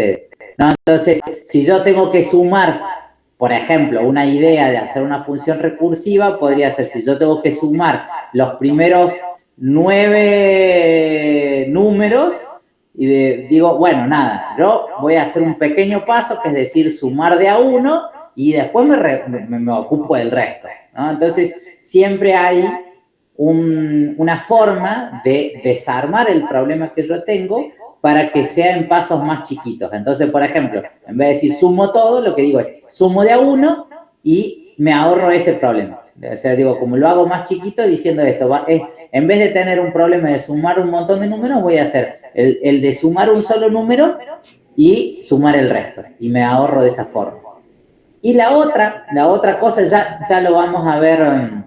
ustedes. ¿No? Entonces, si yo tengo que sumar, por ejemplo, una idea de hacer una función recursiva, podría ser, si yo tengo que sumar los primeros 9 números, y digo, bueno, nada, yo voy a hacer un pequeño paso, que es decir, sumar de a 1, y después me ocupo del resto, ¿no? Entonces, siempre hay una forma de desarmar el problema que yo tengo para que sea en pasos más chiquitos. Entonces, por ejemplo, en vez de decir sumo todo, lo que digo es sumo de a 1 y me ahorro ese problema. O sea, digo, como lo hago más chiquito, diciendo esto, en vez de tener un problema de sumar un montón de números, voy a hacer el de sumar un solo número y sumar el resto. Y me ahorro de esa forma. Y la otra cosa, ya lo vamos a ver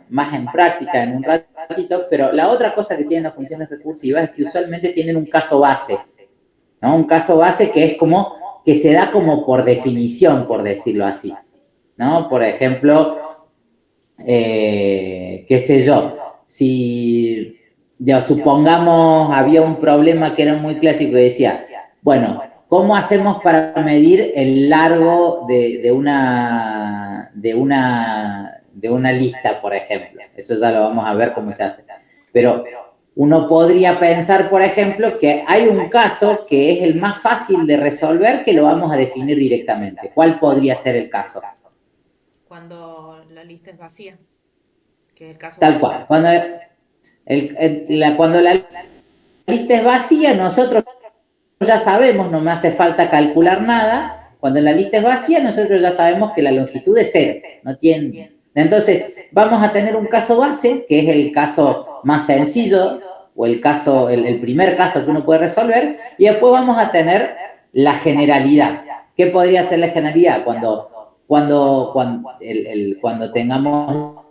más en práctica en un ratito, pero la otra cosa que tienen las funciones recursivas es que usualmente tienen un caso base, ¿no? Un caso base que es como, que se da como por definición, por decirlo así, ¿no? Por ejemplo, qué sé yo, si supongamos había un problema que era muy clásico que decía, bueno, ¿cómo hacemos para medir el largo de una lista, por ejemplo? Eso ya lo vamos a ver cómo se hace. Pero uno podría pensar, por ejemplo, que hay un caso que es el más fácil de resolver, que lo vamos a definir directamente. ¿Cuál podría ser el caso? Cuando la lista es vacía, que es el caso Tal base. cual. Cuando la lista es vacía, nosotros ya sabemos, no me hace falta calcular nada. Cuando la lista es vacía, nosotros ya sabemos que la longitud es 0. No tiene. Entonces, vamos a tener un caso base, que es el caso más sencillo, o el primer caso que uno puede resolver, y después vamos a tener la generalidad. ¿Qué podría ser la generalidad? Cuando tengamos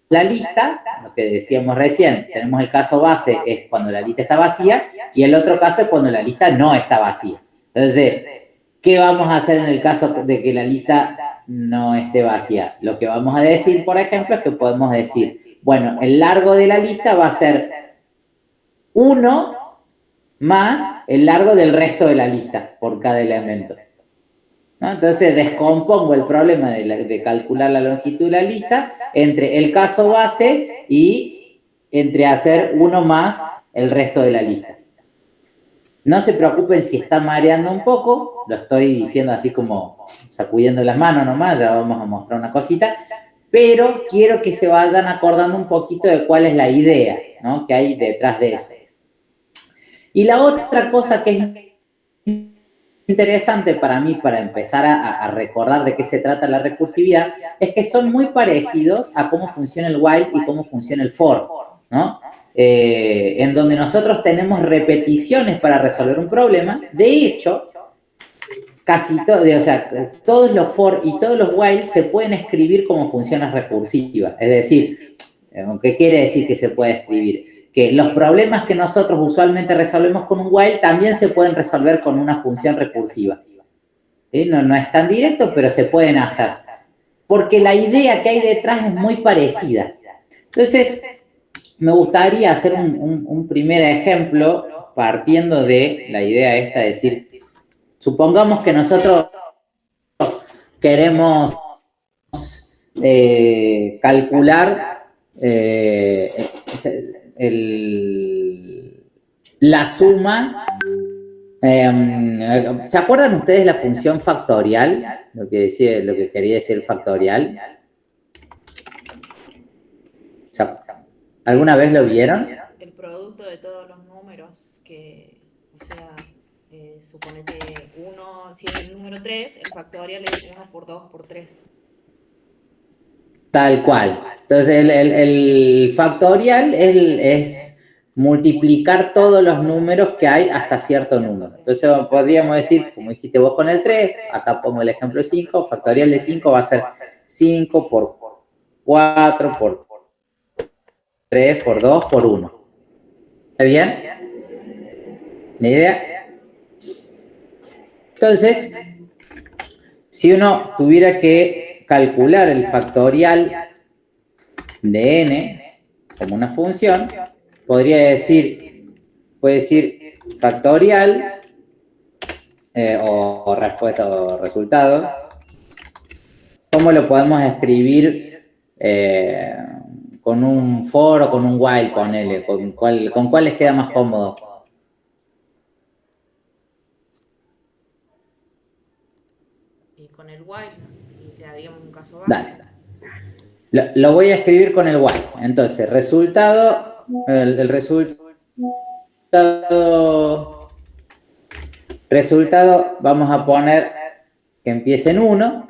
la lista, lo que decíamos recién, tenemos el caso base, es cuando la lista está vacía, y el otro caso es cuando la lista no está vacía. Entonces, ¿qué vamos a hacer en el caso de que la lista no esté vacía? Lo que vamos a decir, por ejemplo, es que podemos decir, bueno, el largo de la lista va a ser 1 más el largo del resto de la lista por cada elemento, ¿no? Entonces descompongo el problema de calcular la longitud de la lista entre el caso base y entre hacer 1 más el resto de la lista. No se preocupen si está mareando un poco, lo estoy diciendo así como sacudiendo las manos nomás, ya vamos a mostrar una cosita, pero quiero que se vayan acordando un poquito de cuál es la idea, ¿no?, que hay detrás de eso. Y la otra cosa que es interesante para mí, para empezar a recordar de qué se trata la recursividad, es que son muy parecidos a cómo funciona el while y cómo funciona el for, ¿no? En donde nosotros tenemos repeticiones para resolver un problema. De hecho, casi todo, o sea, todos los for y todos los while se pueden escribir como funciones recursivas. Es decir, ¿qué quiere decir que se puede escribir? Que los problemas que nosotros usualmente resolvemos con un while también se pueden resolver con una función recursiva. ¿Sí? No es tan directo, pero se pueden hacer. Porque la idea que hay detrás es muy parecida. Entonces, me gustaría hacer un primer ejemplo partiendo de la idea esta, de decir, supongamos que nosotros queremos calcular la suma. ¿Se acuerdan ustedes la función factorial? Lo que quería decir factorial. ¿Alguna vez lo vieron? El producto de todos los números que, o sea, suponete 1, si es el número 3, el factorial es 1 por 2 por 3. Tal cual. Entonces, el factorial es multiplicar todos los números que hay hasta cierto número. Entonces, podríamos decir, como dijiste vos con el 3, acá pongo el ejemplo 5, factorial de 5 va a ser 5 por 4 por 3 por 2 por 1. ¿Está bien? ¿La idea? Entonces, si uno tuviera que calcular el factorial de n como una función, puede decir factorial o respuesta o resultado. ¿Cómo lo podemos escribir con un for o con un while? Ponele, ¿con cuál les queda más cómodo? Y con el while, y le agregamos un caso base. Dale. Lo voy a escribir con el while. Entonces, resultado, el resultado vamos a poner que empiece en 1.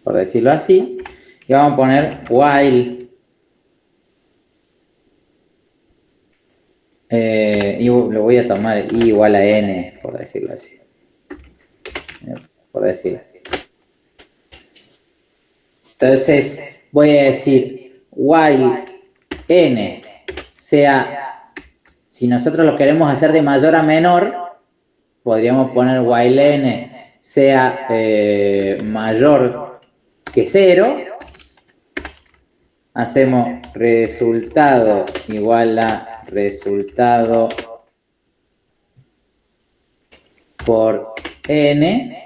Por decirlo así. Y vamos a poner while. Y lo voy a tomar i igual a n, por decirlo así. Por decirlo así. Entonces, voy a decir while n sea, si nosotros lo queremos hacer de mayor a menor, podríamos poner while n sea mayor que 0. Hacemos resultado igual a resultado por n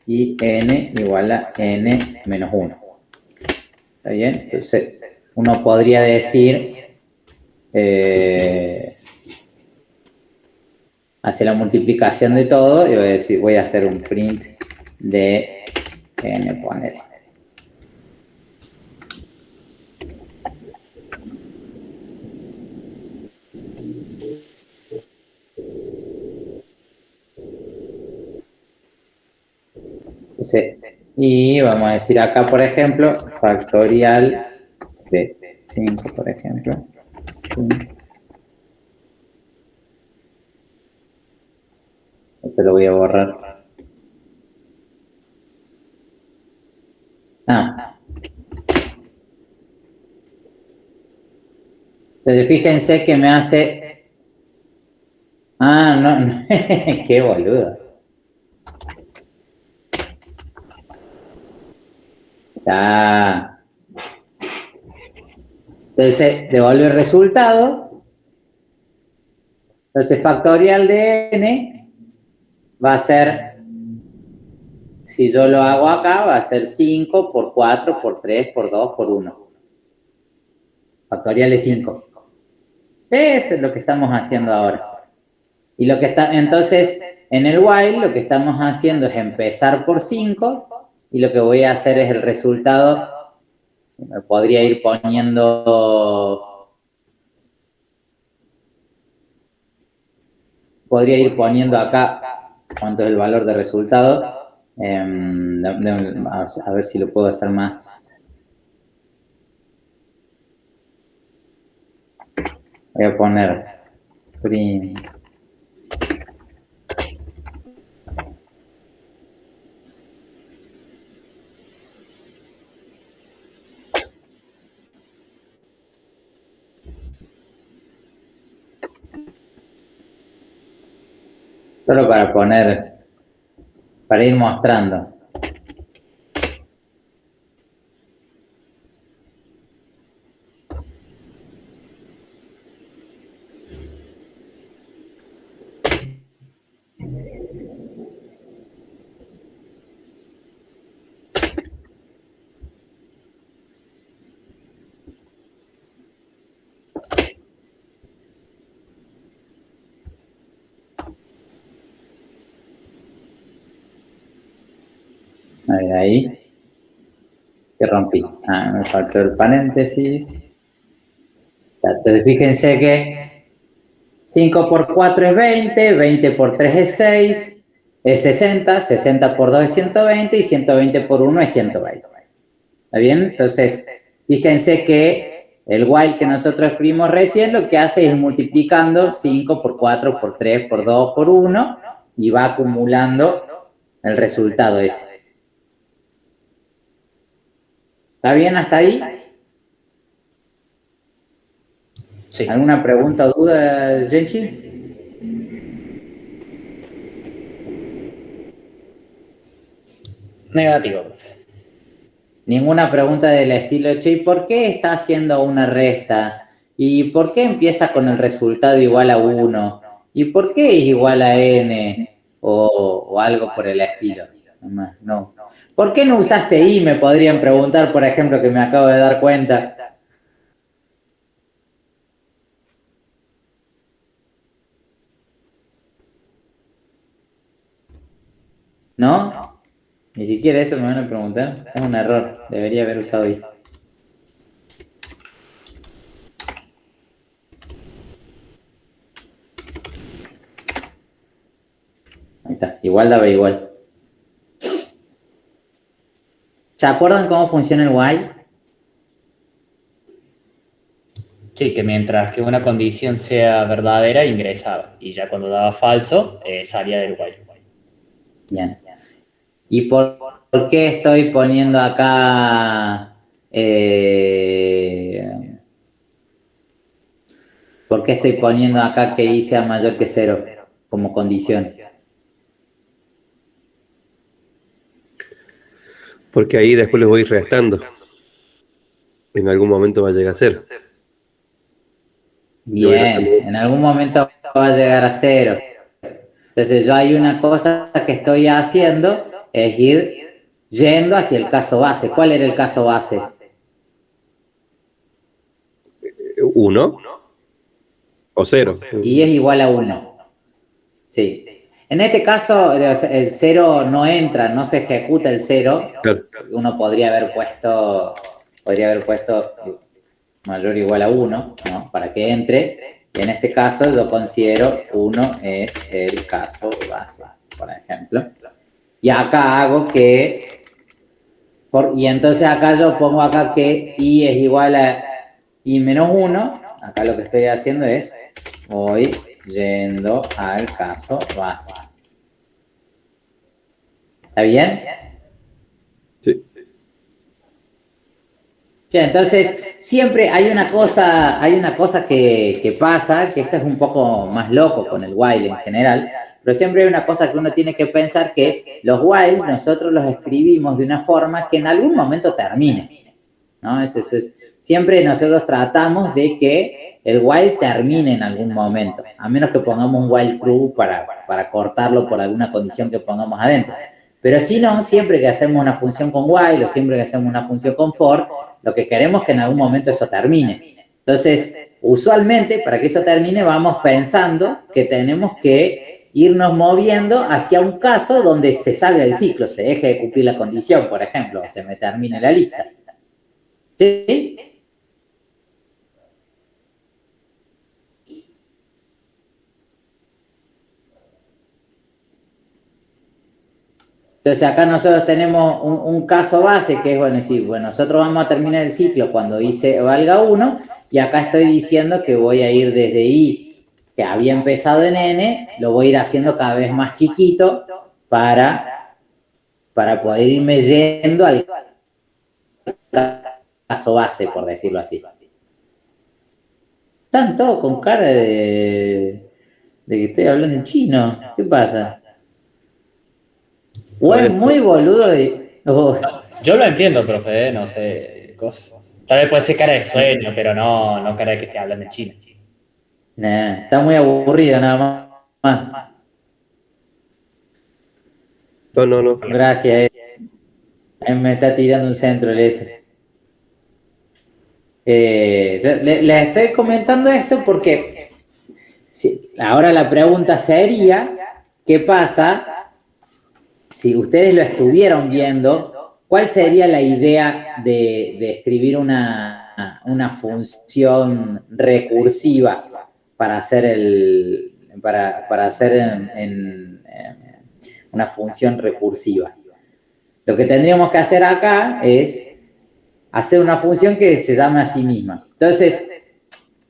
y n igual a n menos 1. ¿Está bien? Entonces, uno podría decir, hace la multiplicación de todo y voy a decir, voy a hacer un print de n, poner. Y vamos a decir acá, por ejemplo, factorial de 5, por ejemplo. Esto lo voy a borrar. Entonces fíjense que me hace... no. Qué boludo. Ya. Entonces, devuelve el resultado. Entonces, factorial de n va a ser, si yo lo hago acá, va a ser 5 por 4, por 3, por 2, por 1. Factorial de 5. Eso es lo que estamos haciendo ahora. Y lo que está, entonces, en el while, lo que estamos haciendo es empezar por 5, y lo que voy a hacer es el resultado. Me podría ir poniendo acá cuánto es el valor de resultado. A ver si lo puedo hacer más. Voy a poner print. Solo para ir mostrando. A ver, ahí. Que rompí. Me faltó el paréntesis. Entonces, fíjense que 5 por 4 es 20, 20 por 3 es 6, es 60, 60 por 2 es 120 y 120 por 1 es 120. ¿Está bien? Entonces, fíjense que el while que nosotros escribimos recién lo que hace es ir multiplicando 5 por 4, por 3, por 2, por 1 y va acumulando el resultado ese. ¿Está bien hasta ahí? Sí. ¿Alguna pregunta o duda, Genchi? Negativo. Ninguna pregunta del estilo, che, ¿por qué está haciendo una resta? ¿Y por qué empieza con el resultado igual a 1? ¿Y por qué es igual a n? O algo por el estilo. No. ¿Por qué no usaste i? Me podrían preguntar, por ejemplo, que me acabo de dar cuenta. ¿No? Ni siquiera eso me van a preguntar. Es un error. Debería haber usado i. Ahí está. Igual daba igual. ¿Se acuerdan cómo funciona el while? Sí, que mientras que una condición sea verdadera, ingresaba. Y ya cuando daba falso, salía del while. Bien. ¿Y por qué estoy poniendo acá... ¿por qué estoy poniendo acá que i sea mayor que 0 como condición? Porque ahí después les voy a ir restando. En algún momento va a llegar a 0. Bien, en algún momento va a llegar a 0. Entonces yo hay una cosa que estoy haciendo, es ir yendo hacia el caso base. ¿Cuál era el caso base? 1 o 0. Y es igual a 1. Sí. En este caso, el 0 no entra, no se ejecuta el 0. Claro. Uno podría haber puesto mayor o igual a 1, ¿no? Para que entre. Y en este caso yo considero 1 es el caso base, por ejemplo. Y acá hago que... y entonces acá yo pongo acá que i es igual a i menos 1. Acá lo que estoy haciendo es, voy yendo al caso base. ¿Está bien? Sí. Bien, entonces, siempre hay una cosa que pasa, que esto es un poco más loco con el while en general, pero siempre hay una cosa que uno tiene que pensar, que los while nosotros los escribimos de una forma que en algún momento termine, ¿no? Siempre nosotros tratamos de que el while termine en algún momento, a menos que pongamos un while true para cortarlo por alguna condición que pongamos adentro. Pero si no, siempre que hacemos una función con while o siempre que hacemos una función con for, lo que queremos es que en algún momento eso termine. Entonces, usualmente, para que eso termine, vamos pensando que tenemos que irnos moviendo hacia un caso donde se salga el ciclo, se deje de cumplir la condición, por ejemplo, o se me termine la lista. ¿Sí? Entonces acá nosotros tenemos un caso base que es, bueno, decir, bueno, nosotros vamos a terminar el ciclo cuando i valga 1, y acá estoy diciendo que voy a ir desde i, que había empezado en n, lo voy a ir haciendo cada vez más chiquito para poder irme yendo al caso base, por decirlo así. Están todos con cara de que estoy hablando en chino. ¿Qué pasa? O es muy boludo y... Yo lo entiendo, profe, no sé. Tal vez puede ser cara de sueño, pero no cara de que te hablan de chino. Nah, está muy aburrido nada más. No. Gracias. Me está tirando un centro el ese. Les estoy comentando esto porque ahora la pregunta sería, ¿qué pasa si ustedes lo estuvieron viendo? ¿Cuál sería la idea de escribir una función recursiva para hacer una función recursiva? Lo que tendríamos que hacer acá es hacer una función que se llame a sí misma. Entonces,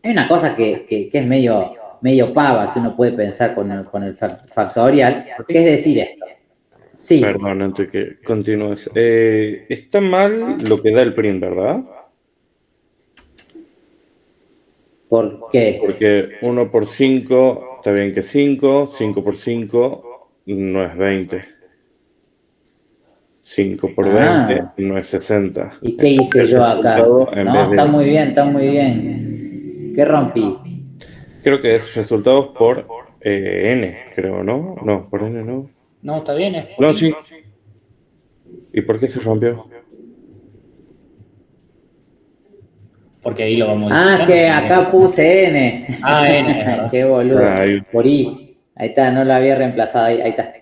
hay una cosa que es medio pava que uno puede pensar con el factorial, que es decir esto. Sí. Perdón, antes que continúes. Está mal lo que da el print, ¿verdad? ¿Por qué? Porque 1 por 5, está bien que 5, 5 por 5 no es 20. 5 por 20 no es 60. ¿Y qué hice yo acá? No, está muy bien, está muy bien. ¿Qué rompí? Creo que es resultados por n, creo, ¿no? No, por n no. No, está bien, es No, sí. ¿Y por qué se rompió? porque ahí lo vamos Ah, modificando. que acá puse N. Ah, N, es verdad. Qué boludo. Ah, ahí. Por I. Ahí está, no lo había reemplazado. Ahí está.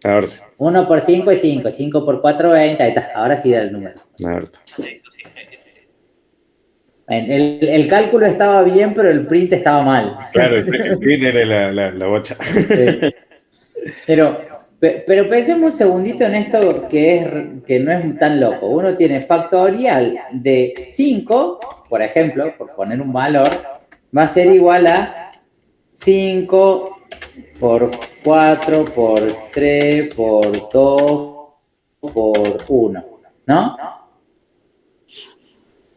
Ahora sí. 1 por 5 es 5. 5 por 4 20. Ahí está. Ahora sí da el número. Ahora está. El cálculo estaba bien, pero el print estaba mal. Claro, el print era la bocha. Sí. Pero pensemos un segundito en esto que no es tan loco. Uno tiene factorial de 5, por ejemplo, por poner un valor, va a ser igual a 5 por 4 por 3 por 2 por 1, ¿no?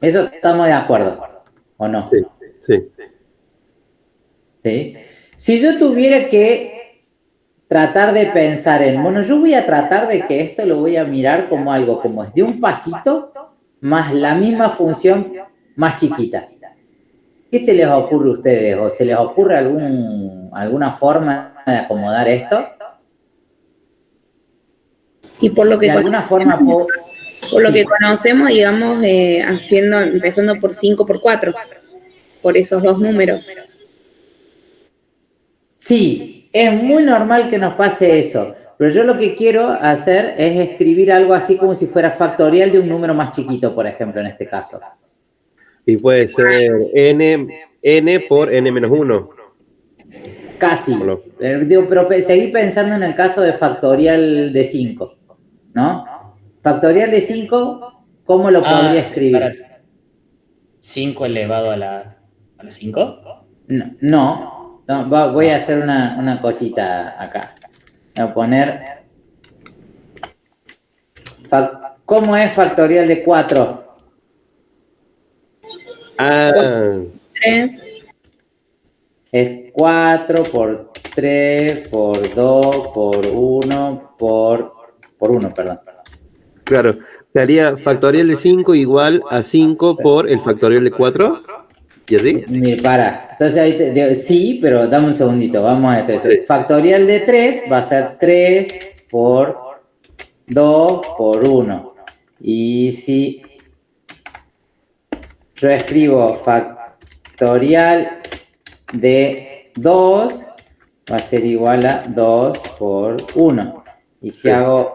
Eso estamos de acuerdo, ¿o no? Sí, sí. ¿Sí? Si yo tuviera que tratar de pensar en, bueno, yo voy a tratar de que esto lo voy a mirar como algo como es de un pasito más la misma función más chiquita. ¿Qué se les ocurre a ustedes? ¿O se les ocurre alguna forma de acomodar esto? Y por lo que De alguna forma que conocemos, digamos, empezando por 5 por 4, por esos dos números. Sí, es muy normal que nos pase eso, pero yo lo que quiero hacer es escribir algo así como si fuera factorial de un número más chiquito, por ejemplo, en este caso. Y puede ser n por n menos 1. Casi. Pero seguí pensando en el caso de factorial de 5, ¿no? Factorial de 5, ¿cómo lo podría escribir? 5 elevado a la 5. No, voy a hacer una cosita acá. Voy a poner... ¿Cómo es factorial de 4? Ah, 3, Es 4 por 3 por 2 por 1 por 1, perdón. claro. Sería factorial de 5 igual a 5 por el factorial de 4. ¿Y así? Mira, para. Entonces ahí sí, pero dame un segundito. Vamos a esto. Sí. Factorial de 3 va a ser 3 por 2 por 1. Y si yo escribo factorial de 2, va a ser igual a 2 por 1. Y si hago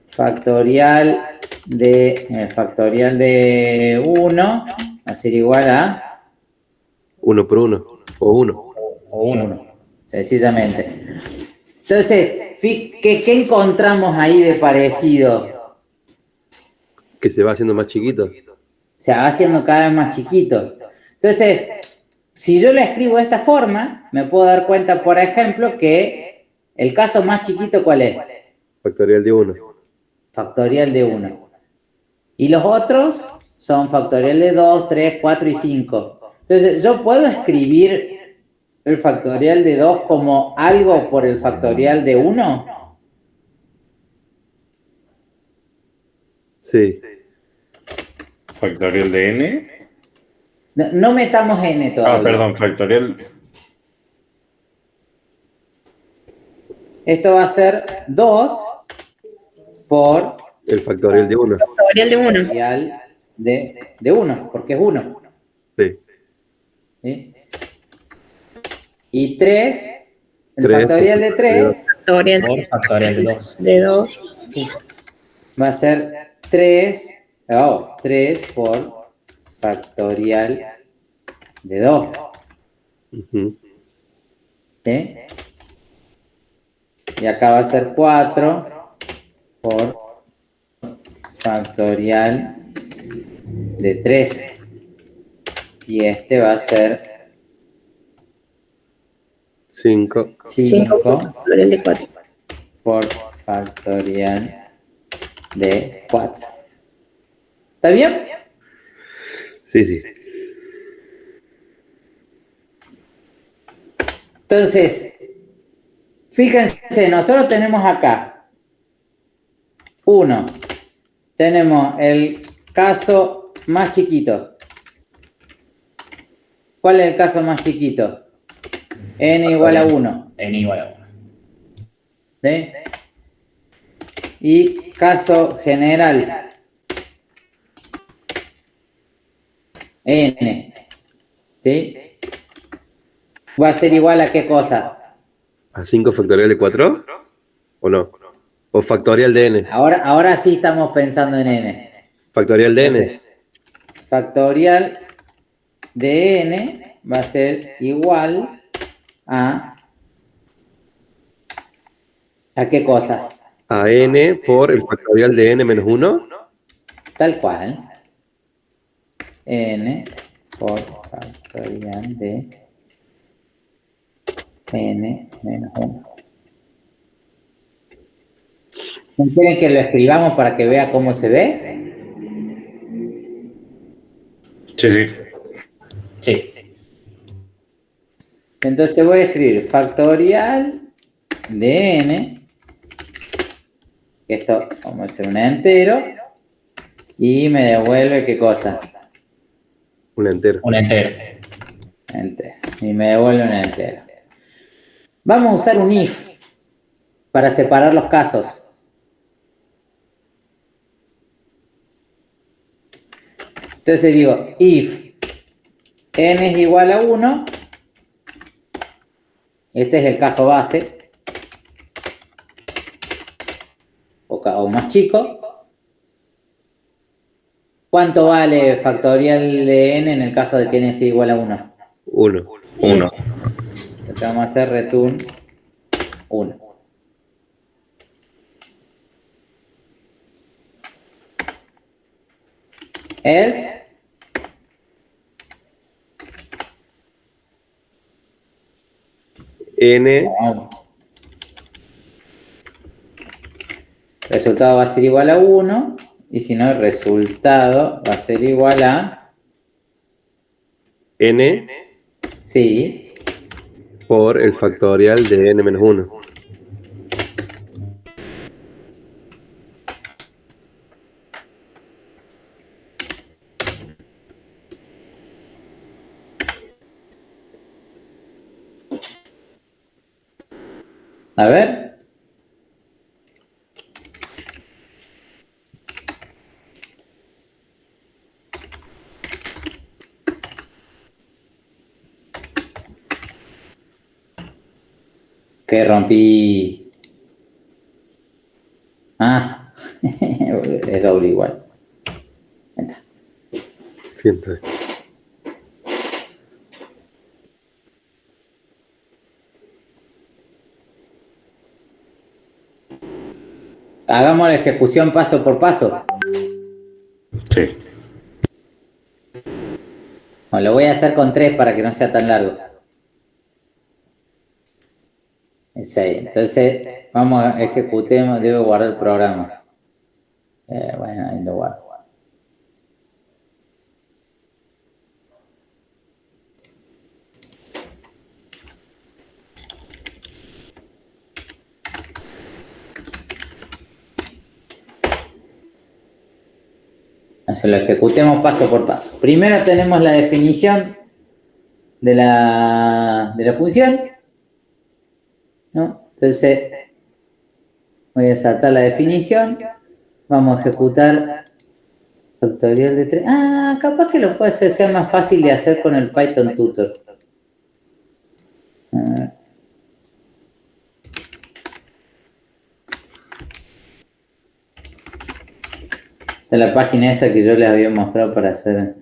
factorial de 1, va a ser igual a 1 por 1. O 1. O 1. 1, sencillamente. Entonces, ¿qué encontramos ahí de parecido? Que se va haciendo más chiquito. O sea, va haciendo cada vez más chiquito. Entonces, si yo lo escribo de esta forma, me puedo dar cuenta, por ejemplo, que el caso más chiquito, ¿cuál es? Factorial de 1. Factorial de 1. Y los otros son factorial de 2, 3, 4 y 5. Entonces, yo puedo escribir el factorial de 2 como algo por el factorial de 1. Sí. Factorial de n. No metamos n todavía. Ah, perdón, factorial. Esto va a ser 2 por El factorial de 1. factorial de 1. factorial de 1, porque es 1. Sí. ¿Sí? Y 3, el 3 factorial de 3 Factorial Por factorial de 2. de 2. va a ser 3 por factorial de 2. Ujú. ¿Sí? Y acá va a ser 4 por factorial de 3. Y este va a ser 5. 5 por 5 factorial de 4. por factorial de 4. ¿Está bien? Sí, sí. Entonces, fíjense, nosotros tenemos acá 1. Tenemos el caso más chiquito. ¿Cuál es el caso más chiquito? N igual a 1. N igual a 1. ¿Sí? Y caso general. N. ¿Sí? ¿Va a ser igual a qué cosa? ¿A 5 factorial de 4? ¿O no? ¿O factorial de n? Ahora sí estamos pensando en N. ¿Factorial de n? Entonces, factorial de N va a ser igual a qué cosa? A n por el factorial de n menos 1. Tal cual. N por factorial de N menos 1. ¿Quieren que lo escribamos para que vea cómo se ve? Sí, sí. Sí. Entonces voy a escribir factorial de N. Esto vamos a hacer un entero. Y me devuelve qué cosa. Un entero. Un entero. Entero. Y me devuelve un entero. Vamos a usar un if para separar los casos. Entonces digo, if n es igual a 1, este es el caso base, o más chico, ¿cuánto vale factorial de n en el caso de que n sea igual a 1? 1. 1. Entonces vamos a hacer return 1. Else, n, resultado va a ser igual a 1, y si no, el resultado va a ser igual a, n sí, por el factorial de n menos 1. a ver. Que rompí. Ah, es doble igual. Ahí está. Siento. Hagamos la ejecución paso por paso. Sí. No, lo voy a hacer con 3 para que no sea tan largo. Es 6. Entonces, vamos a ejecutemos. Debo guardar el programa. Bueno, ahí lo guardo. Entonces lo ejecutemos paso por paso. Primero tenemos la definición de la función, ¿no? Entonces voy a saltar la definición. Vamos a ejecutar factorial de 3. Ah, capaz que lo puede ser más fácil de hacer con el Python Tutor. Esta es la página esa que yo les había mostrado para hacer.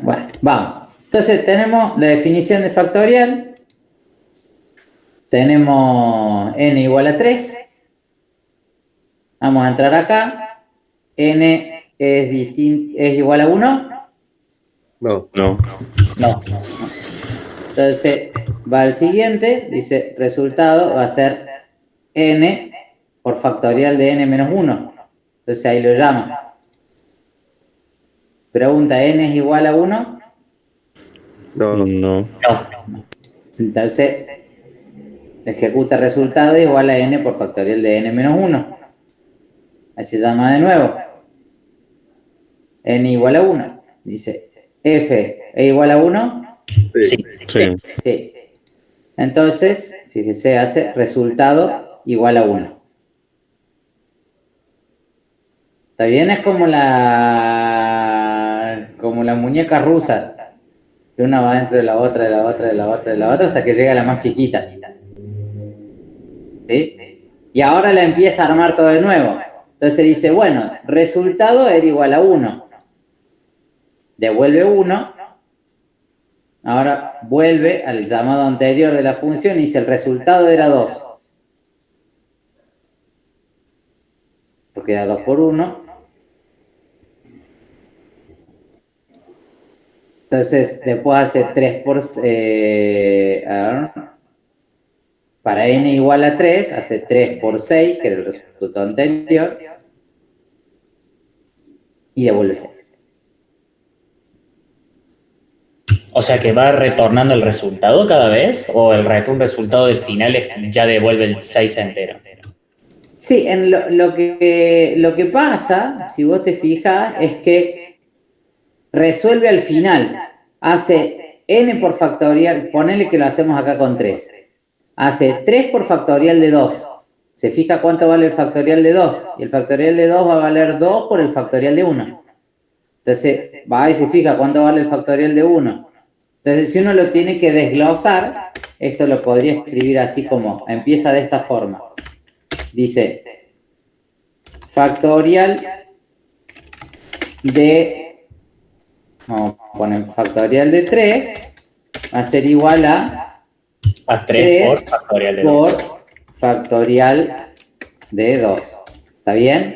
Bueno, vamos. Entonces tenemos la definición de factorial. Tenemos n igual a 3. Vamos a entrar acá. N es igual a 1. No. No. No. Entonces va al siguiente. Dice resultado va a ser n por factorial de n menos 1. Entonces ahí lo llama. Pregunta, ¿n es igual a 1? No. No. No. Entonces, ejecuta resultado igual a n por factorial de n menos 1. Así se llama de nuevo. N igual a 1. Dice, f es igual a 1. Sí. Sí. Sí. Entonces, fíjese, hace resultado igual a 1. ¿Está bien? Es como la muñeca rusa. Que una va dentro de la otra, de la otra, de la otra, de la otra, hasta que llega a la más chiquita. ¿Sí? Y ahora la empieza a armar todo de nuevo. Entonces dice, bueno, resultado era igual a 1. Devuelve 1. Ahora vuelve al llamado anterior de la función y dice, el resultado era 2. Porque era 2 por 1. Entonces, después hace 3 por... para n igual a 3, hace 3 por 6, que era el resultado anterior, y devuelve 6. O sea que va retornando el resultado cada vez, o el resultado del final ya devuelve el 6 entero. Sí, en lo que pasa, si vos te fijas, es que resuelve al final. Hace n por factorial, ponele que lo hacemos acá con 3. Hace 3 por factorial de 2. ¿Se fija cuánto vale el factorial de 2? Y el factorial de 2 va a valer 2 por el factorial de 1. Entonces, va y se fija cuánto vale el factorial de 1. Entonces, si uno lo tiene que desglosar, esto lo podría escribir así como, empieza de esta forma. Dice, factorial de, vamos a poner factorial de 3, va a ser igual a 3 por factorial de 2. Por factorial de 2. ¿Está bien?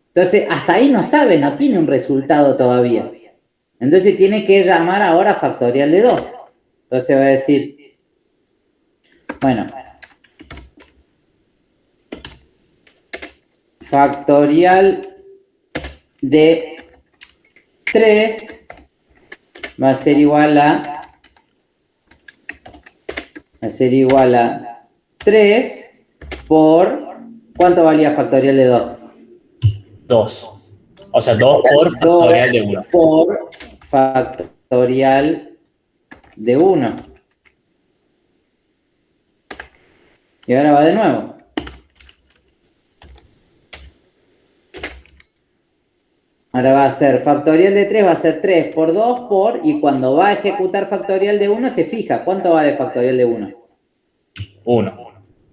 Entonces, hasta ahí no sabe, no tiene un resultado todavía. Entonces, tiene que llamar ahora factorial de 2. Entonces, va a decir, bueno, factorial de 3 va a ser igual a 3 por... ¿Cuánto valía factorial de 2? 2. O sea, 2 por factorial de 1. Por factorial de 1. Y ahora va de nuevo. Ahora va a ser factorial de 3, va a ser 3 por 2 por... Y cuando va a ejecutar factorial de 1, se fija. ¿Cuánto vale factorial de 1? 1.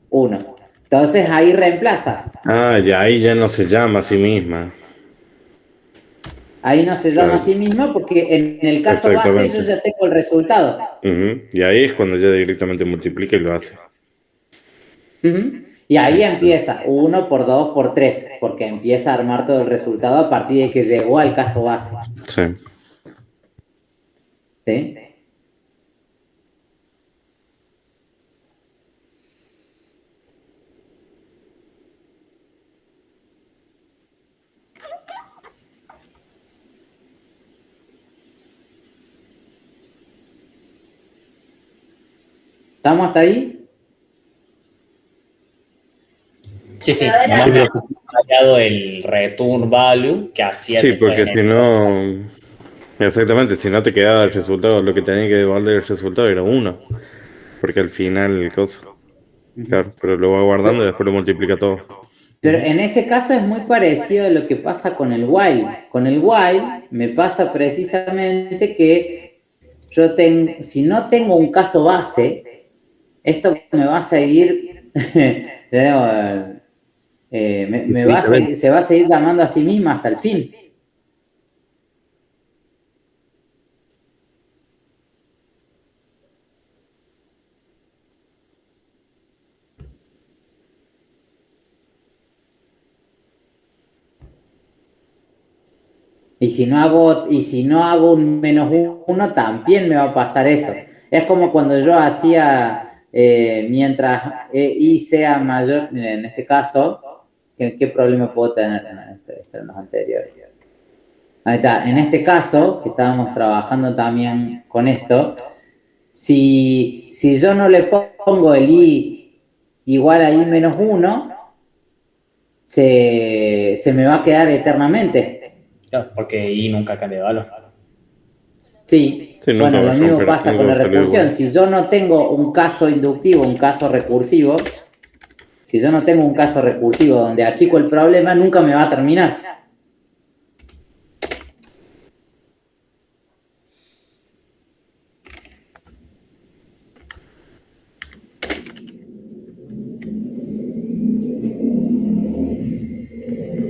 1. Entonces ahí reemplaza. Ah, ya ahí ya no se llama a sí misma. Ahí no se llama a sí misma porque en el caso base yo ya tengo el resultado. Y ahí es cuando ya directamente multiplica y lo hace. Y ahí empieza 1 por 2 por 3, porque empieza a armar todo el resultado a partir de que llegó al caso base. Sí. ¿Sí? ¿Estamos hasta ahí? Sí, sí. Nomás me ha fallado el return value que hacía. Sí, porque si no... Exactamente, si no te quedaba el resultado, lo que tenía que devolver el resultado era 1. Porque al final el cosa... Claro, pero lo va guardando y después lo multiplica todo. Pero en ese caso es muy parecido a lo que pasa con el while. Con el while me pasa precisamente que yo tengo, si no tengo un caso base, esto me va a seguir, se va a seguir llamando a sí misma hasta el fin. Y si no hago un menos 1, también me va a pasar eso. Es como cuando yo hacía, mientras i sea mayor, en este caso, ¿qué problema puedo tener? Esto en los anteriores. Ahí está. En este caso, que estábamos trabajando también con esto, si yo no le pongo el i igual a i menos 1, se me va a quedar eternamente. Claro, porque i nunca cambia de valor. Sí, Sí, nunca bueno, va lo a mismo romper, pasa nunca con va la a salir recursión. igual. Si yo no tengo un caso inductivo, un caso recursivo, si yo no tengo un caso recursivo donde achico el problema, nunca me va a terminar.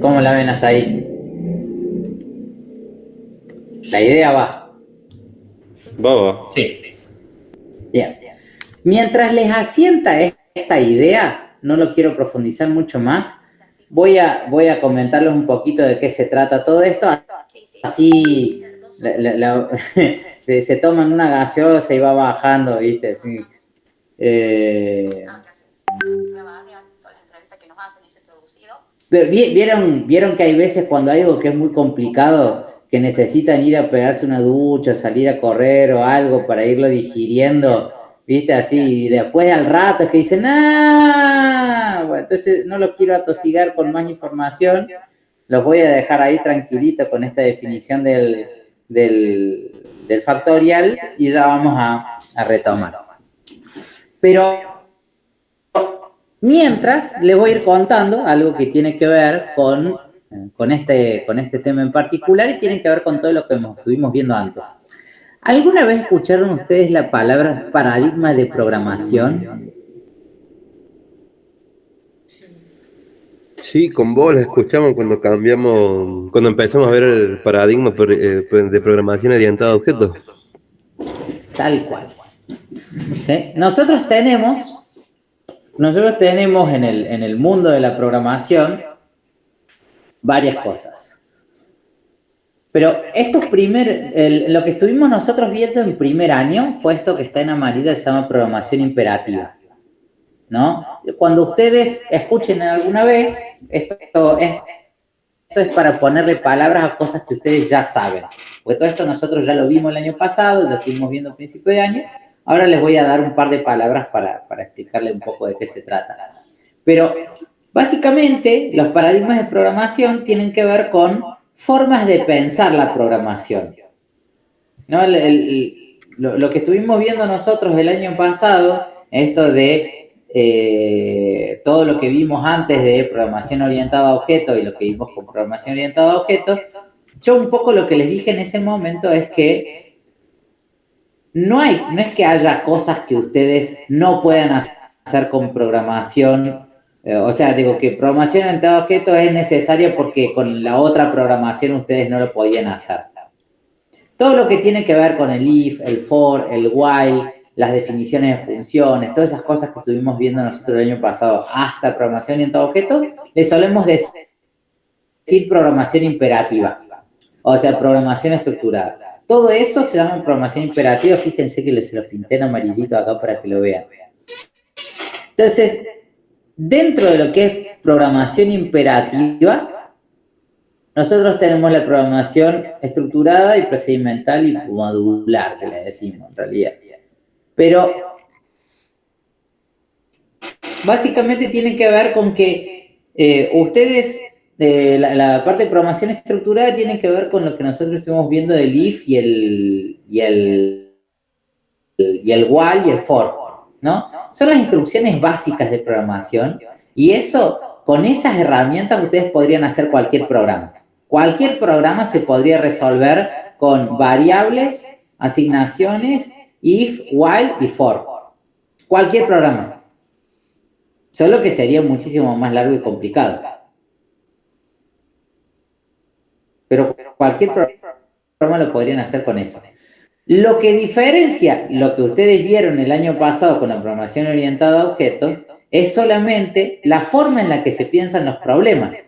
¿Cómo la ven hasta ahí? La idea va. Baba. Sí. Bien. Mientras les asienta esta idea, no lo quiero profundizar mucho más, voy a comentarles un poquito de qué se trata todo esto, así se toman una gaseosa y va bajando, ¿viste? Sí. ¿Vieron que hay veces cuando hay algo que es muy complicado, que necesitan ir a pegarse una ducha, salir a correr o algo para irlo digiriendo? ¿Viste? Así, y después al rato es que dicen, ¡ah! Bueno, entonces no los quiero atosigar con más información, los voy a dejar ahí tranquilito con esta definición del factorial y ya vamos a retomar. Pero mientras les voy a ir contando algo que tiene que ver con este tema en particular y tiene que ver con todo lo que estuvimos viendo antes. ¿Alguna vez escucharon ustedes la palabra paradigma de programación? Sí, con vos la escuchamos cuando empezamos a ver el paradigma de programación orientada a objetos. Tal cual. ¿Sí? Nosotros tenemos en el mundo de la programación varias cosas. Pero lo que estuvimos nosotros viendo en primer año fue esto que está en amarillo que se llama programación imperativa, ¿no? Cuando ustedes escuchen alguna vez, esto es para ponerle palabras a cosas que ustedes ya saben. Porque todo esto nosotros ya lo vimos el año pasado, ya estuvimos viendo a principio de año. Ahora les voy a dar un par de palabras para explicarle un poco de qué se trata. Pero básicamente los paradigmas de programación tienen que ver con formas de pensar la programación, ¿no? Lo que estuvimos viendo nosotros el año pasado, esto de todo lo que vimos antes de programación orientada a objetos y lo que vimos con programación orientada a objetos, yo un poco lo que les dije en ese momento es que no es que haya cosas que ustedes no puedan hacer con programación. O sea, digo que programación orientada a objetos es necesaria porque con la otra programación ustedes no lo podían hacer. Todo lo que tiene que ver con el if, el for, el while, las definiciones de funciones, todas esas cosas que estuvimos viendo nosotros el año pasado, hasta programación orientada a objetos, le solemos decir programación imperativa, o sea, programación estructurada. Todo eso se llama programación imperativa. Fíjense que se los pinté en amarillito acá para que lo vean. Entonces, dentro de lo que es programación imperativa, nosotros tenemos la programación estructurada y procedimental y modular, que le decimos en realidad. Pero básicamente tiene que ver con que ustedes, la parte de programación estructurada tiene que ver con lo que nosotros estuvimos viendo del if y el while y el for, ¿no? Son las instrucciones básicas de programación y eso, con esas herramientas ustedes podrían hacer cualquier programa. Cualquier programa se podría resolver con variables, asignaciones, if, while y for. Cualquier programa. Solo que sería muchísimo más largo y complicado. Pero cualquier programa lo podrían hacer con eso. Lo que diferencia lo que ustedes vieron el año pasado con la programación orientada a objetos es solamente la forma en la que se piensan los problemas,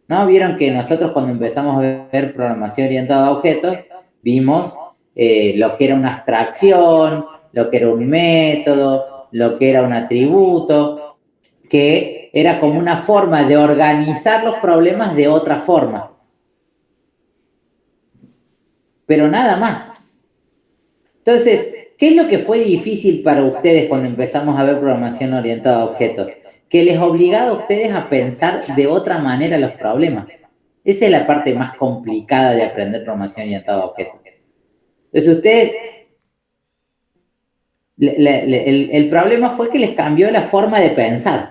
¿no? Vieron que nosotros cuando empezamos a ver programación orientada a objetos, vimos lo que era una abstracción, lo que era un método, lo que era un atributo, que era como una forma de organizar los problemas de otra forma. pero nada más. Entonces, ¿qué es lo que fue difícil para ustedes cuando empezamos a ver programación orientada a objetos? Que les obligaba a ustedes a pensar de otra manera los problemas. Esa es la parte más complicada de aprender programación orientada a objetos. Entonces, ustedes, el problema fue que les cambió la forma de pensar.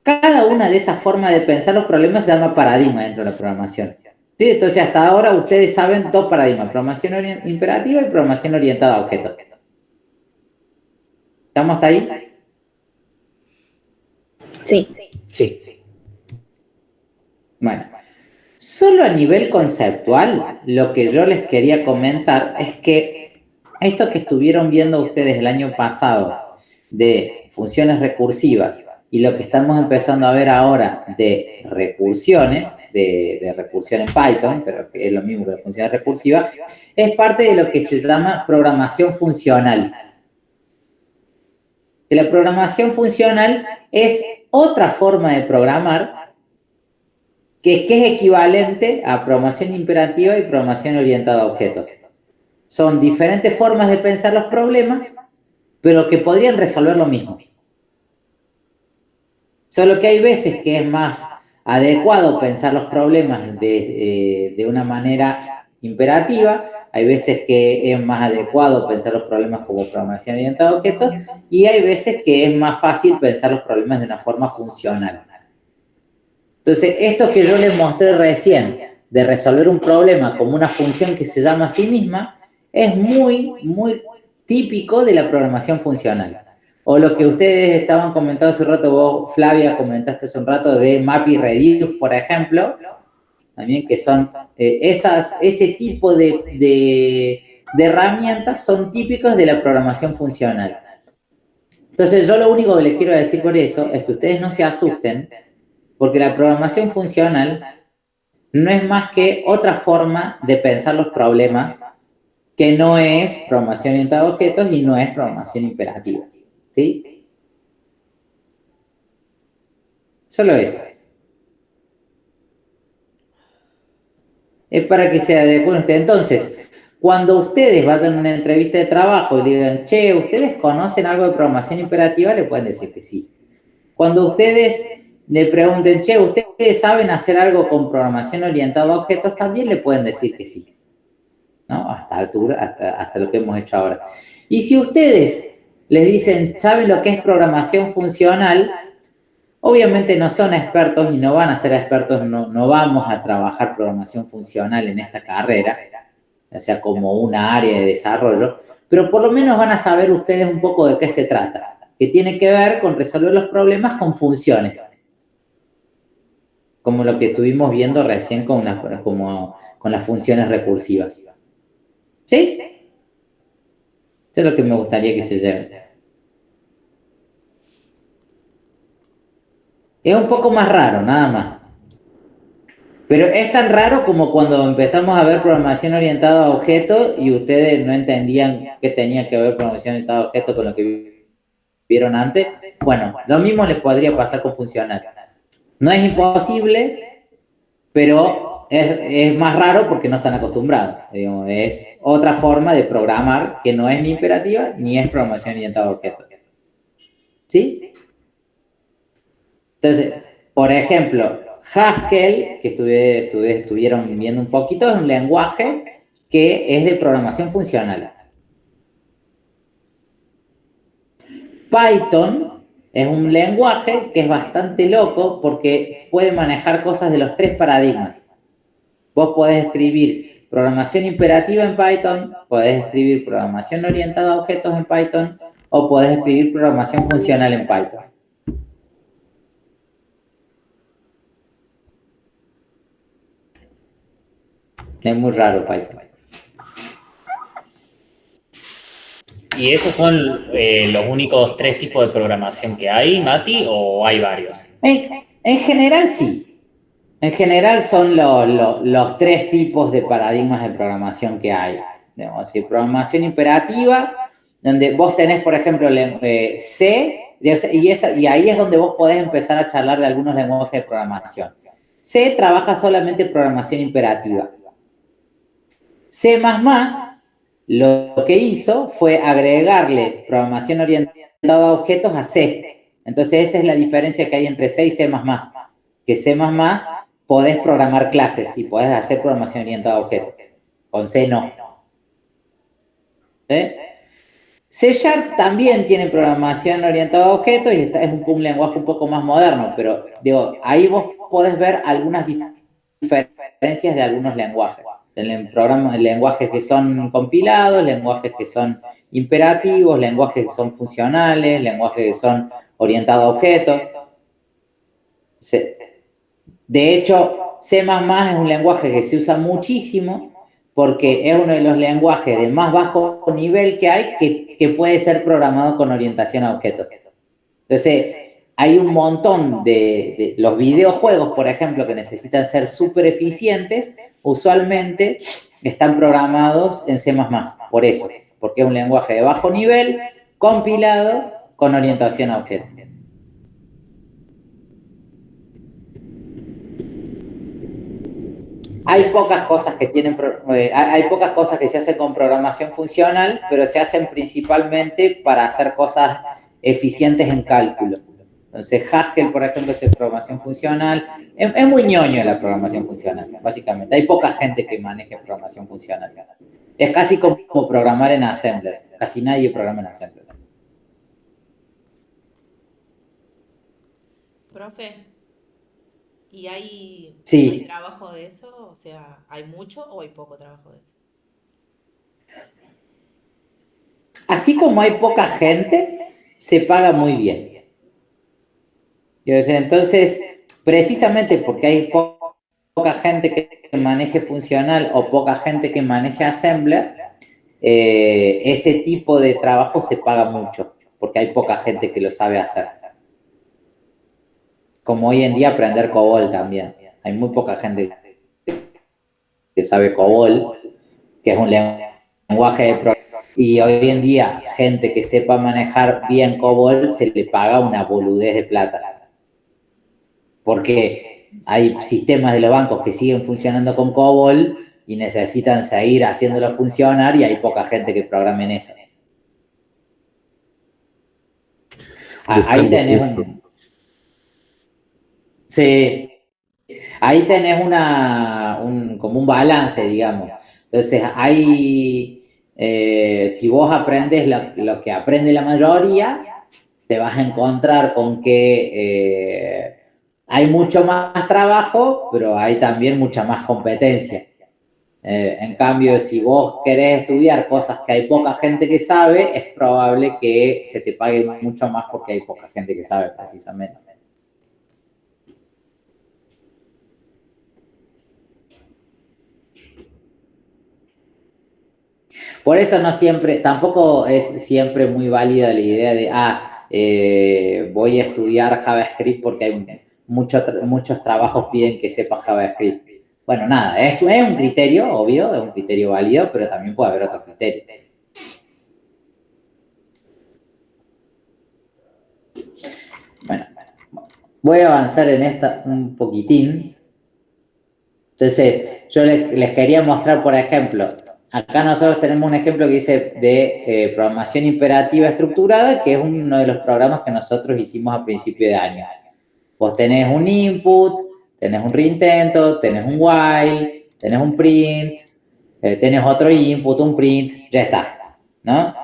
Cada una de esas formas de pensar los problemas se llama paradigma dentro de la programación. ¿Sí? Entonces, hasta ahora ustedes saben dos paradigmas, programación imperativa y programación orientada a objetos. ¿Estamos hasta ahí? Sí. Sí. Bueno, solo a nivel conceptual, lo que yo les quería comentar es que esto que estuvieron viendo ustedes el año pasado de funciones recursivas y lo que estamos empezando a ver ahora de recursiones, de recursión en Python, pero que es lo mismo que la función recursiva, es parte de lo que se llama programación funcional. Que la programación funcional es otra forma de programar que es equivalente a programación imperativa y programación orientada a objetos. Son diferentes formas de pensar los problemas, pero que podrían resolver lo mismo. Solo que hay veces que es más adecuado pensar los problemas de una manera imperativa, hay veces que es más adecuado pensar los problemas como programación orientada a objetos, y hay veces que es más fácil pensar los problemas de una forma funcional. Entonces, esto que yo les mostré recién, de resolver un problema como una función que se llama a sí misma, es muy típico de la programación funcional. O lo que ustedes estaban comentando hace un rato, vos, Flavia, comentaste hace un rato de map y reduce, por ejemplo, también que son ese tipo de herramientas son típicos de la programación funcional. Entonces, yo lo único que les quiero decir por eso es que ustedes no se asusten, porque la programación funcional no es más que otra forma de pensar los problemas que no es programación orientada a objetos y no es programación imperativa. ¿Sí? Solo eso. Es para que se adecuen ustedes. Entonces, cuando ustedes vayan a una entrevista de trabajo y le digan, che, ¿ustedes conocen algo de programación imperativa? Le pueden decir que sí. Cuando ustedes le pregunten, che, ¿ustedes saben hacer algo con programación orientada a objetos? También le pueden decir que sí, ¿no? Hasta altura, hasta lo que hemos hecho ahora. Y si ustedes les dicen, ¿saben lo que es programación funcional? Obviamente no son expertos y no van a ser expertos, no vamos a trabajar programación funcional en esta carrera, o sea, como una área de desarrollo, pero por lo menos van a saber ustedes un poco de qué se trata, que tiene que ver con resolver los problemas con funciones, como lo que estuvimos viendo recién con las funciones recursivas. ¿Sí? Eso es lo que me gustaría que se lleven. Es un poco más raro, nada más. Pero es tan raro como cuando empezamos a ver programación orientada a objetos y ustedes no entendían qué tenía que ver programación orientada a objetos con lo que vieron antes. Bueno, lo mismo les podría pasar con funcional. No es imposible, pero es más raro porque no están acostumbrados. Digamos, es otra forma de programar que no es ni imperativa ni es programación orientada a objetos. ¿Sí? Entonces, por ejemplo, Haskell, que estuvieron viendo un poquito, es un lenguaje que es de programación funcional. Python es un lenguaje que es bastante loco porque puede manejar cosas de los tres paradigmas. Vos podés escribir programación imperativa en Python, podés escribir programación orientada a objetos en Python o podés escribir programación funcional en Python. Es muy raro Python. ¿Y esos son los únicos tres tipos de programación que hay, Mati, o hay varios? En general sí. En general son los tres tipos de paradigmas de programación que hay. Digamos así, programación imperativa, donde vos tenés, por ejemplo, C, y ahí es donde vos podés empezar a charlar de algunos lenguajes de programación. C trabaja solamente programación imperativa. C++ lo que hizo fue agregarle programación orientada a objetos a C. Entonces esa es la diferencia que hay entre C y C++. Que C++ podés programar clases y podés hacer programación orientada a objetos. Con C no. C# también tiene programación orientada a objetos y es un lenguaje un poco más moderno, pero digo, ahí vos podés ver algunas diferencias de algunos lenguajes. Lenguajes que son compilados, lenguajes que son imperativos, lenguajes que son funcionales, lenguajes que son orientados a objetos. De hecho, C++ es un lenguaje que se usa muchísimo porque es uno de los lenguajes de más bajo nivel que hay que puede ser programado con orientación a objetos. Entonces, hay un montón de los videojuegos, por ejemplo, que necesitan ser súper eficientes, usualmente están programados en C++, por eso, porque es un lenguaje de bajo nivel, compilado, con orientación a objetos. Hay pocas cosas que se hacen con programación funcional, pero se hacen principalmente para hacer cosas eficientes en cálculo. Entonces, Haskell, por ejemplo, es programación funcional. Es muy ñoño la programación funcional, básicamente. Hay poca gente que maneje programación funcional. Es casi como programar en Assembler. Casi nadie programa en Assembler. Profe, ¿y hay Sí. trabajo de eso? O sea, ¿hay mucho o hay poco trabajo de eso? Así como hay poca gente, se paga muy bien. Entonces, precisamente porque hay poca gente que maneje funcional o poca gente que maneje Assembler, ese tipo de trabajo se paga mucho, porque hay poca gente que lo sabe hacer. Como hoy en día aprender COBOL también. Hay muy poca gente que sabe COBOL, que es un lenguaje de programación. Y hoy en día, gente que sepa manejar bien COBOL, se le paga una boludez de plata. Porque hay sistemas de los bancos que siguen funcionando con COBOL y necesitan seguir haciéndolo funcionar y hay poca gente que programe en eso. Ahí tenés Sí. Ahí tenés como un balance, digamos. Entonces, si vos aprendes lo que aprende la mayoría, te vas a encontrar con que hay mucho más trabajo, pero hay también mucha más competencia. En cambio, si vos querés estudiar cosas que hay poca gente que sabe, es probable que se te pague mucho más porque hay poca gente que sabe, precisamente. Por eso tampoco es siempre muy válida la idea de, voy a estudiar JavaScript porque hay muchos trabajos piden que sepa JavaScript. Bueno, nada, es un criterio, obvio, es un criterio válido, pero también puede haber otro criterio. Bueno, voy a avanzar en esta un poquitín. Entonces, yo les quería mostrar, por ejemplo, acá nosotros tenemos un ejemplo que dice de programación imperativa estructurada, que es uno de los programas que nosotros hicimos a principio de año. Vos tenés un input, tenés un reintento, tenés un while, tenés un print, tenés otro input, un print, ya está, ¿no?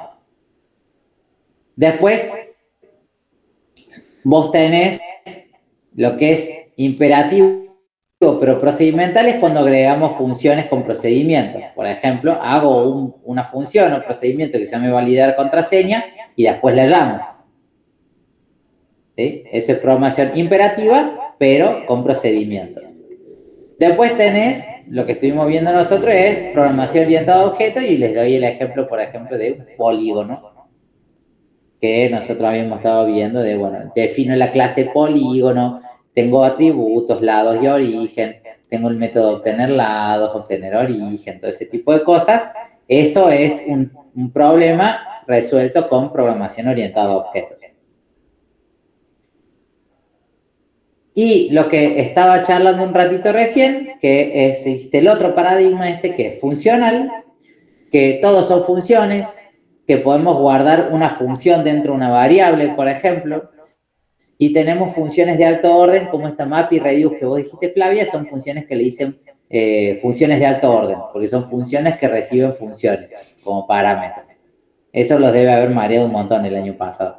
Después, vos tenés lo que es imperativo, pero procedimental es cuando agregamos funciones con procedimientos. Por ejemplo, hago una función o procedimiento que se llama validar contraseña y después la llamo. ¿Sí? Eso es programación imperativa, pero con procedimientos. Después tenés, lo que estuvimos viendo nosotros es programación orientada a objetos y les doy el ejemplo, por ejemplo, de un polígono que nosotros habíamos estado viendo de, bueno, defino la clase polígono, tengo atributos, lados y origen, tengo el método de obtener lados, obtener origen, todo ese tipo de cosas. Eso es un problema resuelto con programación orientada a objetos. Y lo que estaba charlando un ratito recién, que existe el otro paradigma que es funcional, que todos son funciones, que podemos guardar una función dentro de una variable, por ejemplo, y tenemos funciones de alto orden, como esta map y reduce que vos dijiste, Flavia, son funciones que le dicen funciones de alto orden, porque son funciones que reciben funciones como parámetros. Eso los debe haber mareado un montón el año pasado.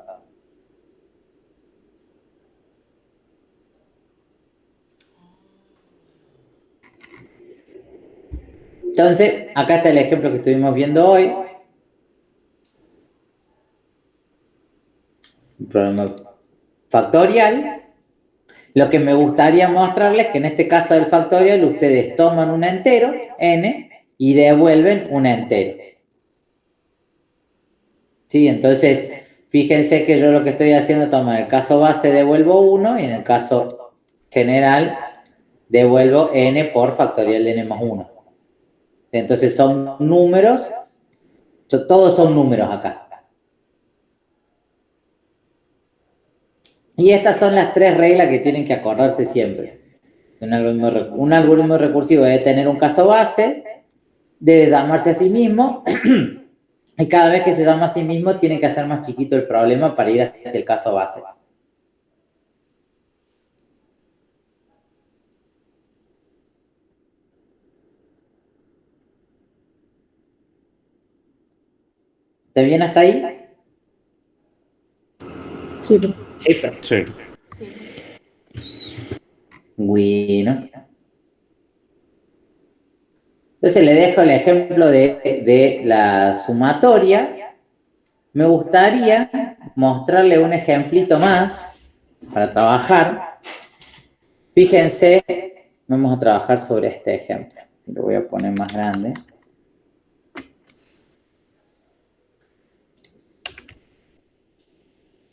Entonces, acá está el ejemplo que estuvimos viendo hoy. Un problema factorial. Lo que me gustaría mostrarles es que en este caso del factorial ustedes toman un entero, n, y devuelven un entero. ¿Sí? Entonces, fíjense que yo lo que estoy haciendo, tomo en el caso base devuelvo 1 y en el caso general devuelvo n por factorial de n más 1. Entonces son números, todos son números acá. Y estas son las 3 reglas que tienen que acordarse siempre. Un algoritmo recursivo debe tener un caso base, debe llamarse a sí mismo, y cada vez que se llama a sí mismo tiene que hacer más chiquito el problema para ir hacia el caso base. ¿Está bien hasta ahí? Sí. Sí, perfecto. Sí. Sí. Bueno. Entonces le dejo el ejemplo de la sumatoria. Me gustaría mostrarle un ejemplito más para trabajar. Fíjense, vamos a trabajar sobre este ejemplo. Lo voy a poner más grande.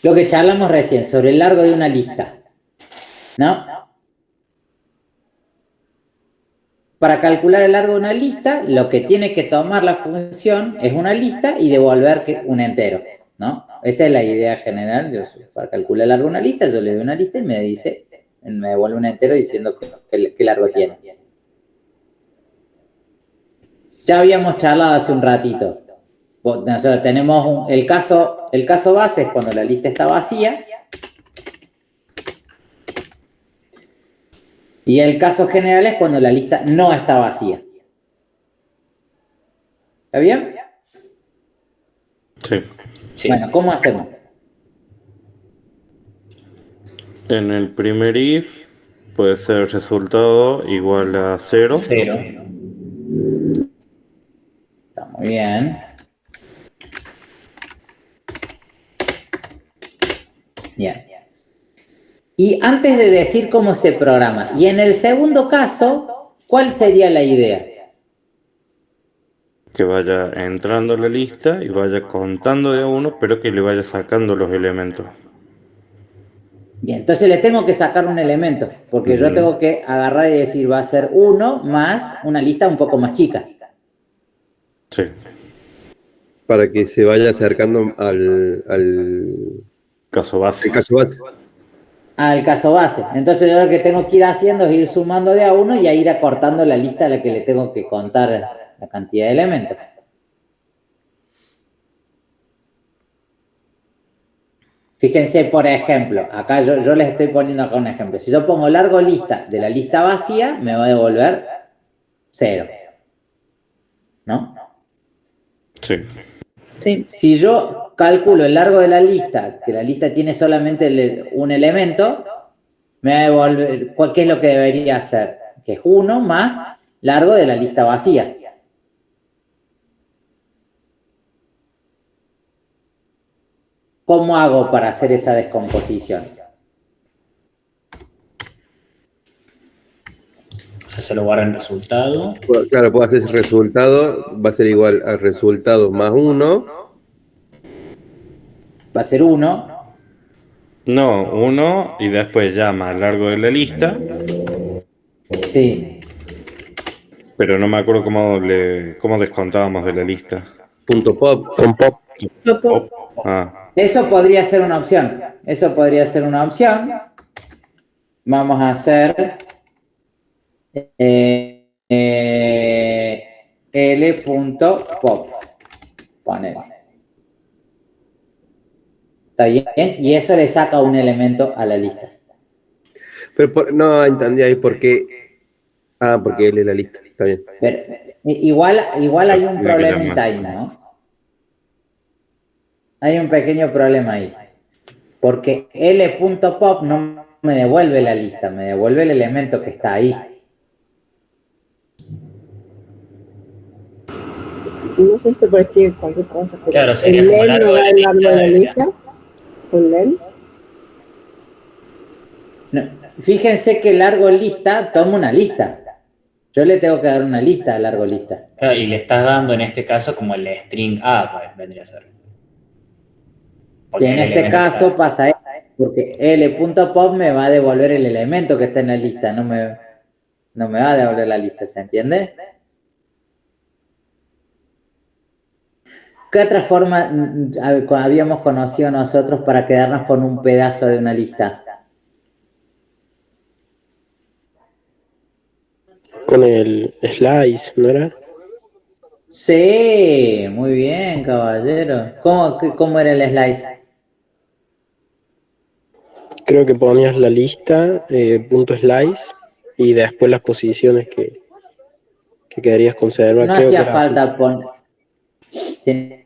Lo que charlamos recién sobre el largo de una lista, ¿no? Para calcular el largo de una lista, lo que tiene que tomar la función es una lista y devolver un entero, ¿no? Esa es la idea general. Para calcular el largo de una lista, yo le doy una lista y me devuelve un entero diciendo qué largo tiene. Ya habíamos charlado hace un ratito. Nosotros tenemos el caso base es cuando la lista está vacía. Y el caso general es cuando la lista no está vacía. ¿Está bien? Sí. Sí. Bueno, ¿cómo hacemos? En el primer if puede ser resultado igual a 0. 0. Está muy bien. Bien. Y antes de decir cómo se programa, y en el segundo caso, ¿cuál sería la idea? Que vaya entrando a la lista y vaya contando de a uno, pero que le vaya sacando los elementos. Bien, entonces le tengo que sacar un elemento, porque yo tengo que agarrar y decir, va a ser 1 más una lista un poco más chica. Sí. Para que se vaya acercando al Caso base. caso base. Al caso base. Entonces yo lo que tengo que ir haciendo es ir sumando de a uno y a ir acortando la lista a la que le tengo que contar la cantidad de elementos. Fíjense, por ejemplo, acá yo les estoy poniendo acá un ejemplo. Si yo pongo largo lista de la lista vacía, me va a devolver 0. ¿No? Sí. Sí. Si yo calculo el largo de la lista, que la lista tiene solamente un elemento, me va a devolver, ¿qué es lo que debería hacer? Que es 1 más largo de la lista vacía. ¿Cómo hago para hacer esa descomposición? Se lo guarda en resultado. Claro, puedo hacer ese resultado, va a ser igual al resultado más 1. Va a ser 1. No, 1 y después llama al largo de la lista, Sí. pero no me acuerdo cómo descontábamos de la lista. Punto pop. Con pop. Ah, Eso podría ser una opción. Eso podría ser una opción. vamos a hacer L.pop. Ponele. ¿Está bien? Y eso le saca un elemento a la lista. Pero no entendí ahí por qué. Ah, porque él es la lista. Está bien. Pero, igual hay un Tiene que problemita llamar. ahí, ¿no? Hay un pequeño problema ahí. Porque L.pop no me devuelve la lista, me devuelve el elemento que está ahí. No sé si te parece cualquier cosa, pero Claro, el sería como len no largo de da la el largo de la lista. lista. Un len. No, fíjense que largo lista toma una lista. Yo le tengo que dar una lista a largo lista. Claro, y le estás dando en este caso como el string A, pues, vendría a ser. Porque Que en es el este elemento que caso está. pasa eso, porque L.pop me va a devolver el elemento que está en la lista, no me va a devolver la lista, ¿se entiende? ¿Qué otra forma habíamos conocido nosotros para quedarnos con un pedazo de una lista? Con el slice, ¿no era? Sí, muy bien, caballero. ¿Cómo era el slice? Creo que ponías la lista, punto slice, y después las posiciones que querías conservar. No Creo que hacía era así. falta poner, sí,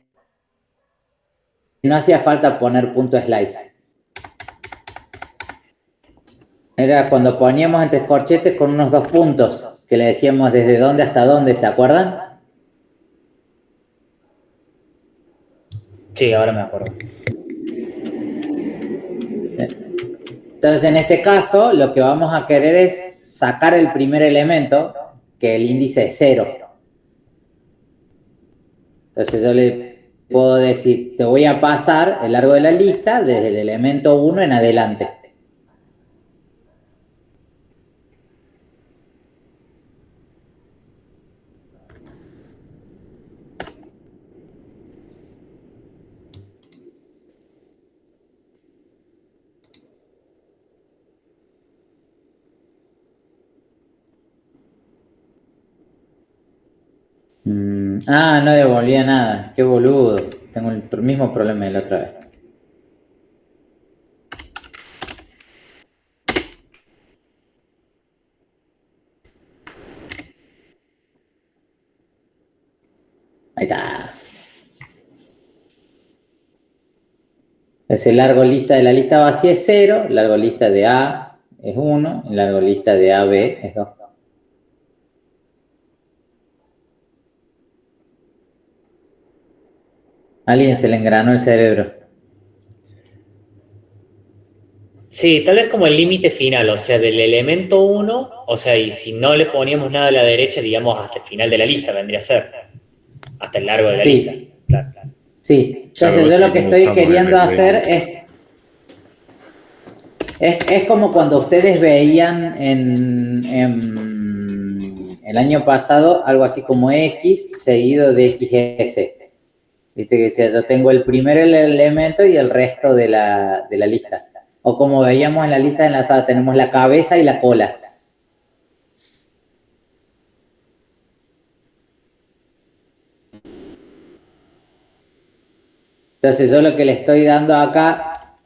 no hacía falta poner punto slice. Era cuando poníamos entre corchetes con unos 2 puntos, que le decíamos desde dónde hasta dónde, ¿se acuerdan? Sí, ahora me acuerdo. Entonces, en este caso, lo que vamos a querer es sacar el primer elemento, que el índice es 0. Entonces, yo le puedo decir, te voy a pasar el largo de la lista desde el elemento 1 en adelante. No devolvía nada. Qué boludo. Tengo el mismo problema de la otra vez. Ahí está. Ese largo lista de la lista vacía es 0, largo lista de A es 1, y largo lista de AB es 2. Alguien se le engranó el cerebro. Sí, tal vez como el límite final, o sea, del elemento 1, o sea, y si no le poníamos nada a la derecha, digamos, hasta el final de la lista vendría a ser. Hasta el largo de la lista. Sí, Claro. sí. Claro, Entonces yo así lo que como estoy usamos queriendo el hacer es como cuando ustedes veían en el año pasado algo así como X seguido de XS. Viste que decía, yo tengo el primer elemento y el resto de la lista. O como veíamos en la lista enlazada, tenemos la cabeza y la cola. Entonces yo lo que le estoy dando acá,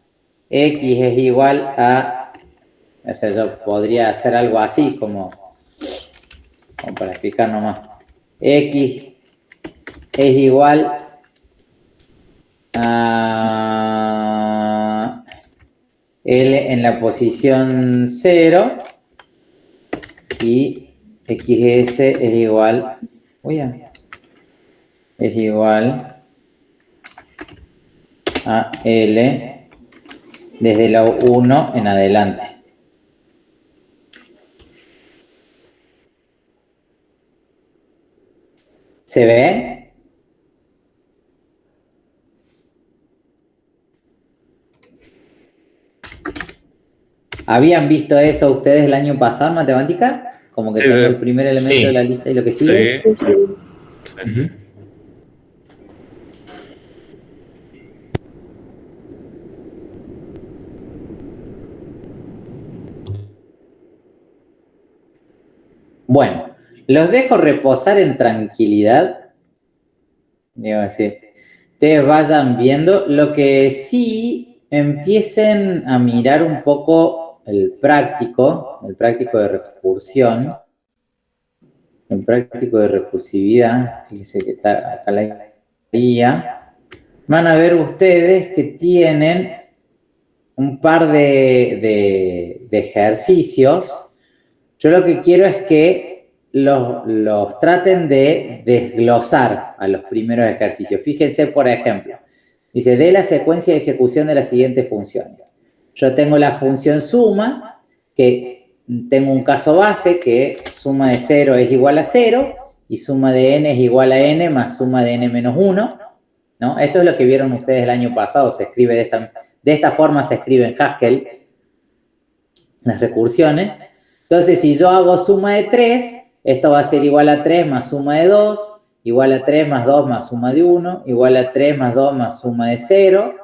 X es igual a, o sea, yo podría hacer algo así como para explicar nomás. X es igual a L en la posición 0 y XS es igual, es igual a L desde la 1 en adelante. ¿Se ve? ¿Habían visto eso ustedes el año pasado en matemática? Como que Sí, tengo el primer elemento sí. de la lista y lo que sigue. Sí. Ujú. Bueno, los dejo reposar en tranquilidad. Digo así. Ustedes vayan viendo. Lo que sí, empiecen a mirar un poco el práctico de recursión. El práctico de recursividad. Fíjense que está acá la guía. Van a ver ustedes que tienen un par de ejercicios. Yo lo que quiero es que los traten de desglosar a los primeros ejercicios. Fíjense, por ejemplo, dice, de la secuencia de ejecución de la siguiente función. Yo tengo la función suma, que tengo un caso base, que suma de 0 es igual a 0, y suma de n es igual a n más suma de n menos 1, ¿no? Esto es lo que vieron ustedes el año pasado, se escribe de esta forma, se escribe en Haskell, las recursiones. Entonces, si yo hago suma de 3, esto va a ser igual a 3 más suma de 2, igual a 3 más 2 más suma de 1, igual a 3 más 2 más suma de 0,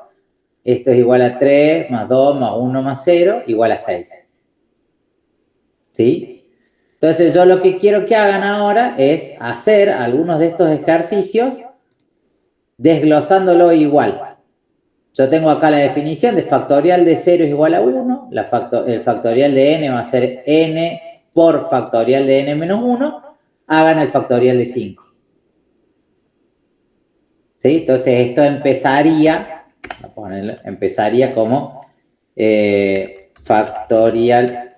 esto es igual a 3 más 2 más 1 más 0, igual a 6. ¿Sí? Entonces, yo lo que quiero que hagan ahora es hacer algunos de estos ejercicios desglosándolo igual. Yo tengo acá la definición de factorial de 0 es igual a 1, el factorial de n va a ser n por factorial de n menos 1, hagan el factorial de 5. ¿Sí? Entonces esto empezaría como factorial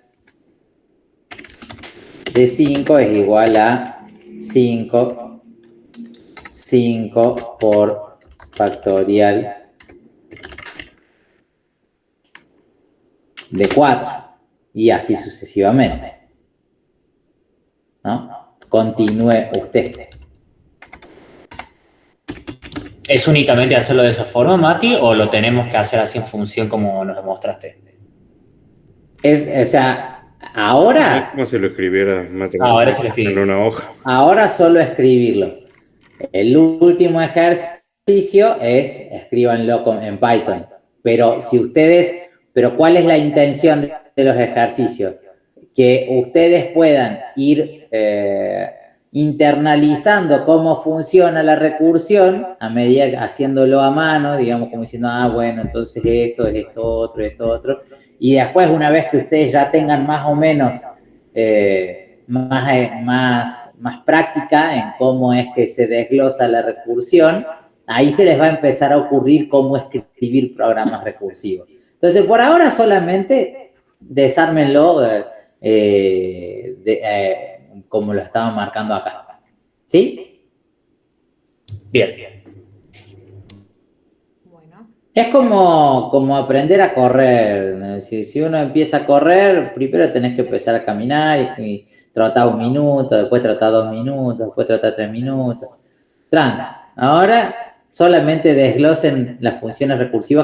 de 5 es igual a 5 por factorial de 4, y así sucesivamente, ¿no? Continúe usted. ¿Es únicamente hacerlo de esa forma, Mati, o lo tenemos que hacer así en función como nos demostraste? O sea, ahora... Es como si lo escribiera Ahora se lo escribe en una hoja. Ahora solo escribirlo. El último ejercicio es escríbanlo en Python. Pero si ustedes... Pero ¿cuál es la intención de los ejercicios? Que ustedes puedan ir internalizando cómo funciona la recursión a medida que haciéndolo a mano, digamos, como diciendo, bueno, entonces esto es esto otro. Y después, una vez que ustedes ya tengan más o menos más práctica en cómo es que se desglosa la recursión, ahí se les va a empezar a ocurrir cómo escribir programas recursivos. Entonces, por ahora solamente desármenlo como lo estaban marcando acá. ¿Sí? Bien. Bueno. Es como aprender a correr. Si uno empieza a correr, primero tenés que empezar a caminar y trotar 1 minuto, después trotar 2 minutos, después trotar 3 minutos. Tranca. Ahora solamente desglosen las funciones recursivas